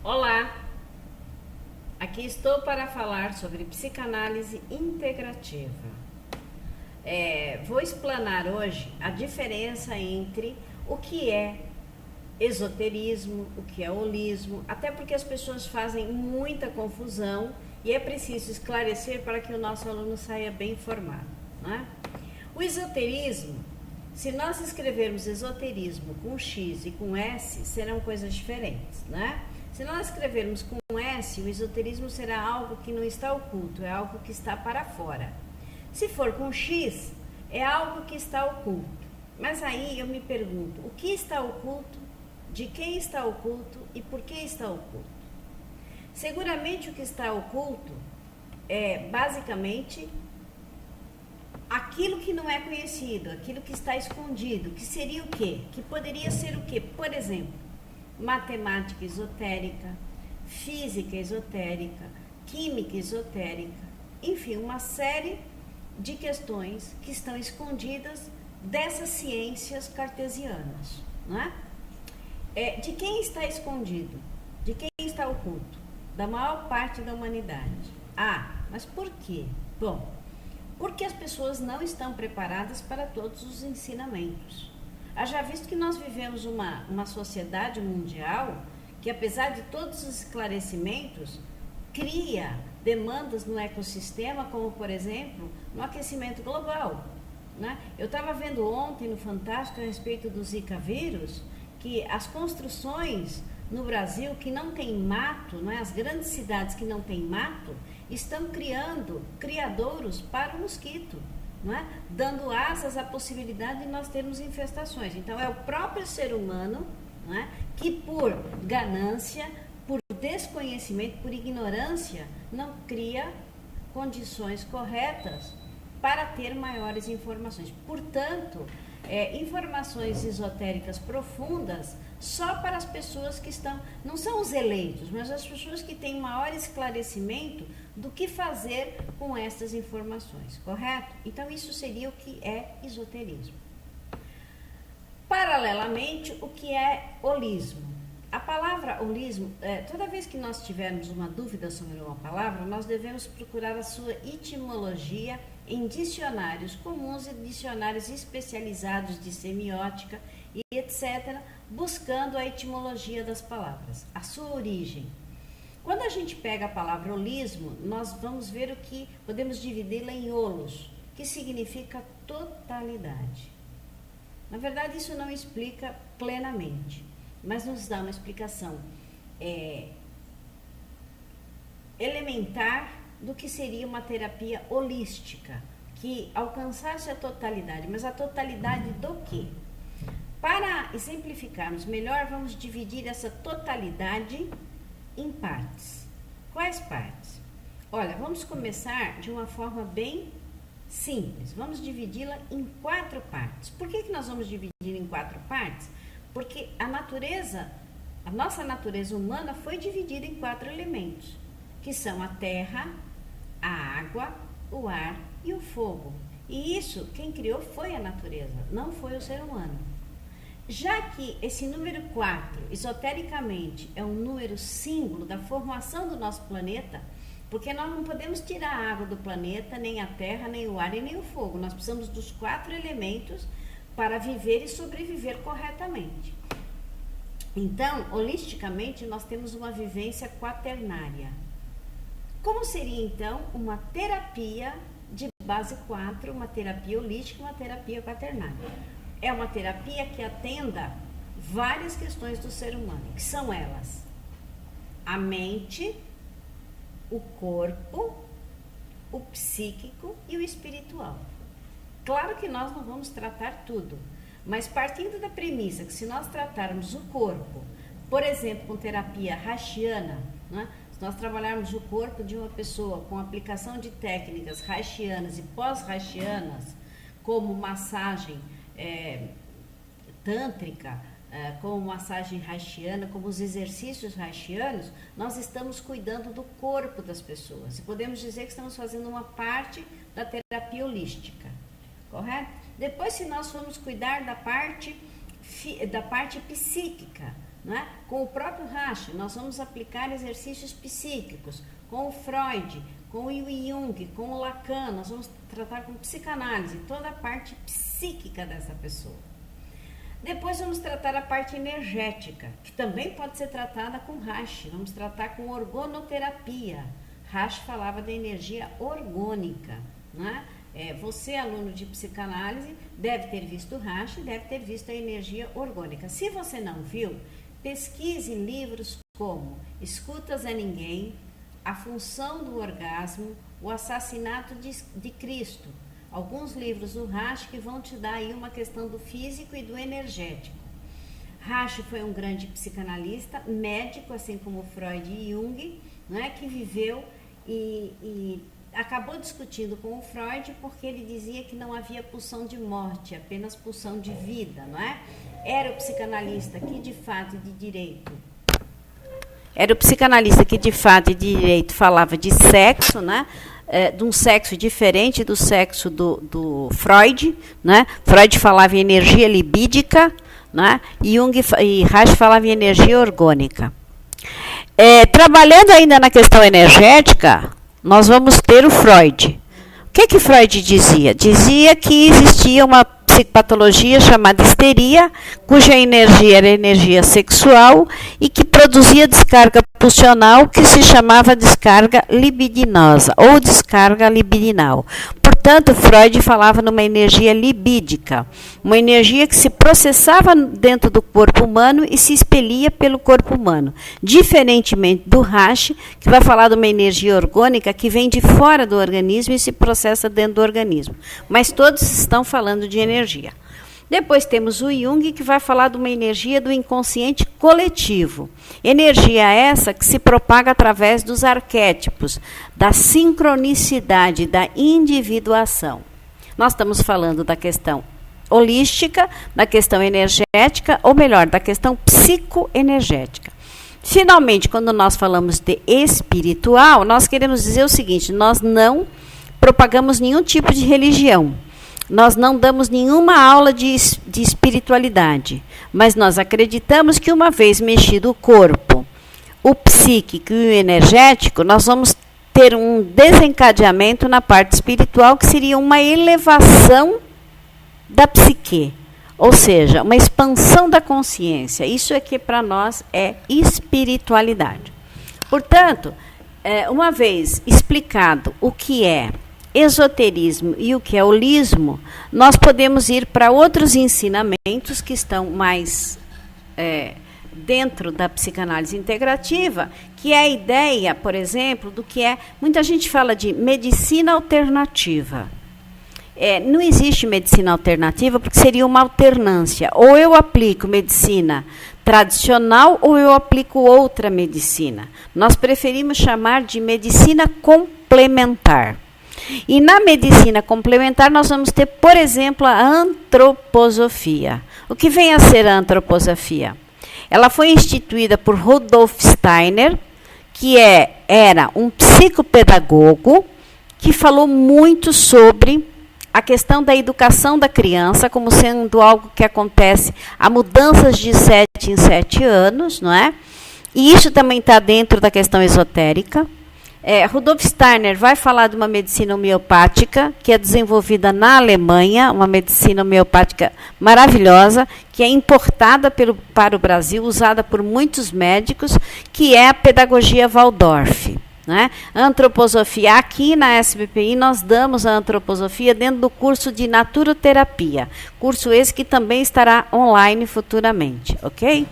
Olá, aqui estou para falar sobre psicanálise integrativa. Vou explanar hoje a diferença entre o que é esoterismo, o que é holismo, até porque as pessoas fazem muita confusão e é preciso esclarecer para que o nosso aluno saia bem informado, né? O esoterismo, se nós escrevermos esoterismo com X e com S, serão coisas diferentes, né? Se nós escrevermos com S, o esoterismo será algo que não está oculto, é algo que está para fora. Se for com X, é algo que está oculto. Mas aí eu me pergunto, o que está oculto, de quem está oculto e por que está oculto? Seguramente o que está oculto é basicamente aquilo que não é conhecido, aquilo que está escondido, que seria o quê? Que poderia ser o quê? Por exemplo, matemática esotérica, física esotérica, química esotérica, enfim, uma série de questões que estão escondidas dessas ciências cartesianas, não é? De quem está escondido? De quem está oculto? Da maior parte da humanidade. Mas por quê? Bom, porque as pessoas não estão preparadas para todos os ensinamentos. Haja visto que nós vivemos uma sociedade mundial que, apesar de todos os esclarecimentos, cria demandas no ecossistema, como, por exemplo, no aquecimento global, né? Eu estava vendo ontem no Fantástico a respeito do Zika vírus, que as construções no Brasil que não tem mato, né, as grandes cidades que não tem mato, estão criando criadouros para o mosquito, não é? Dando asas à possibilidade de nós termos infestações. Então é o próprio ser humano, não é, que por ganância, por desconhecimento, por ignorância, não cria condições corretas para ter maiores informações. Portanto, informações esotéricas profundas só para as pessoas que estão, não são os eleitos, mas as pessoas que têm maior esclarecimento do que fazer com essas informações, correto? Então isso seria o que é esoterismo. Paralelamente, o que é holismo? A palavra holismo, toda vez que nós tivermos uma dúvida sobre uma palavra, nós devemos procurar a sua etimologia em dicionários comuns e dicionários especializados de semiótica e etc., buscando a etimologia das palavras, a sua origem. Quando a gente pega a palavra holismo, nós vamos ver o que podemos dividi-la em holos, que significa totalidade. Na verdade, isso não explica plenamente, mas nos dá uma explicação elementar do que seria uma terapia holística, que alcançasse a totalidade. Mas a totalidade do quê? Para exemplificarmos melhor, vamos dividir essa totalidade em partes. Quais partes? Olha, vamos começar de uma forma bem simples. Vamos dividi-la em 4 partes. Por que nós vamos dividir em 4 partes? Porque a nossa natureza humana foi dividida em 4 elementos, que são a terra, a água, o ar e o fogo. E isso, quem criou foi a natureza, não foi o ser humano. Já que esse número 4, esotericamente, é um número símbolo da formação do nosso planeta, porque nós não podemos tirar a água do planeta, nem a terra, nem o ar e nem o fogo. Nós precisamos dos 4 elementos para viver e sobreviver corretamente. Então, holisticamente, nós temos uma vivência quaternária. Como seria, então, uma terapia de base 4, uma terapia holística, uma terapia quaternária? É uma terapia que atenda várias questões do ser humano, que são elas: a mente, o corpo, o psíquico e o espiritual. Claro que nós não vamos tratar tudo, mas partindo da premissa que se nós tratarmos o corpo, por exemplo, com terapia haitiana, né? Se nós trabalharmos o corpo de uma pessoa com aplicação de técnicas haitianas e pós-haitianas, como massagem tântrica, como massagem haitiana, como os exercícios haitianos, nós estamos cuidando do corpo das pessoas. E podemos dizer que estamos fazendo uma parte da terapia holística, correto? Depois, se nós formos cuidar da parte psíquica, não é? Com o próprio Reich, nós vamos aplicar exercícios psíquicos. Com o Freud, com o Jung, com o Lacan, nós vamos tratar com psicanálise, toda a parte psíquica dessa pessoa. Depois vamos tratar a parte energética, que também pode ser tratada com Reich. Vamos tratar com orgonoterapia. Reich falava da energia orgônica, né? Você, aluno de psicanálise, deve ter visto Reich, deve ter visto a energia orgônica. Se você não viu, pesquise livros como Escutas a Ninguém, A Função do Orgasmo, O Assassinato de Cristo. Alguns livros do Reich que vão te dar aí uma questão do físico e do energético. Reich foi um grande psicanalista, médico, assim como Freud e Jung, né, que viveu e acabou discutindo com o Freud porque ele dizia que não havia pulsão de morte, apenas pulsão de vida, não é? Era o psicanalista que de fato e de direito falava de sexo, né? De um sexo diferente do sexo do Freud, né? Freud falava em energia libídica, né? E Reich falava em energia orgânica. Trabalhando ainda na questão energética, nós vamos ter o Freud. O que Freud dizia? Dizia que existia uma psicopatologia chamada histeria, cuja energia era energia sexual e que produzia descarga pulsional, que se chamava descarga libidinosa ou descarga libidinal. Portanto, Freud falava numa energia libídica, uma energia que se processava dentro do corpo humano e se expelia pelo corpo humano, diferentemente do Reich, que vai falar de uma energia orgânica que vem de fora do organismo e se processa dentro do organismo. Mas todos estão falando de energia. Depois temos o Jung, que vai falar de uma energia do inconsciente coletivo. Energia essa que se propaga através dos arquétipos, da sincronicidade, da individuação. Nós estamos falando da questão holística, da questão energética, ou melhor, da questão psicoenergética. Finalmente, quando nós falamos de espiritual, nós queremos dizer o seguinte: nós não propagamos nenhum tipo de religião. Nós não damos nenhuma aula de espiritualidade, mas nós acreditamos que uma vez mexido o corpo, o psíquico e o energético, nós vamos ter um desencadeamento na parte espiritual, que seria uma elevação da psique, ou seja, uma expansão da consciência. Isso é que para nós é espiritualidade. Portanto, uma vez explicado o que é esoterismo e o que é holismo, nós podemos ir para outros ensinamentos que estão mais dentro da psicanálise integrativa, que é a ideia, por exemplo, do que é... Muita gente fala de medicina alternativa. Não existe medicina alternativa porque seria uma alternância. Ou eu aplico medicina tradicional ou eu aplico outra medicina. Nós preferimos chamar de medicina complementar. E na medicina complementar nós vamos ter, por exemplo, a antroposofia. O que vem a ser a antroposofia? Ela foi instituída por Rudolf Steiner, que era um psicopedagogo que falou muito sobre a questão da educação da criança como sendo algo que acontece a mudanças de 7 em 7 anos, não é? E isso também está dentro da questão esotérica. Rudolf Steiner vai falar de uma medicina homeopática que é desenvolvida na Alemanha, uma medicina homeopática maravilhosa, que é importada para o Brasil, usada por muitos médicos, que é a pedagogia Waldorf. Né? Antroposofia, aqui na SBPI nós damos a antroposofia dentro do curso de naturoterapia, curso esse que também estará online futuramente, ok?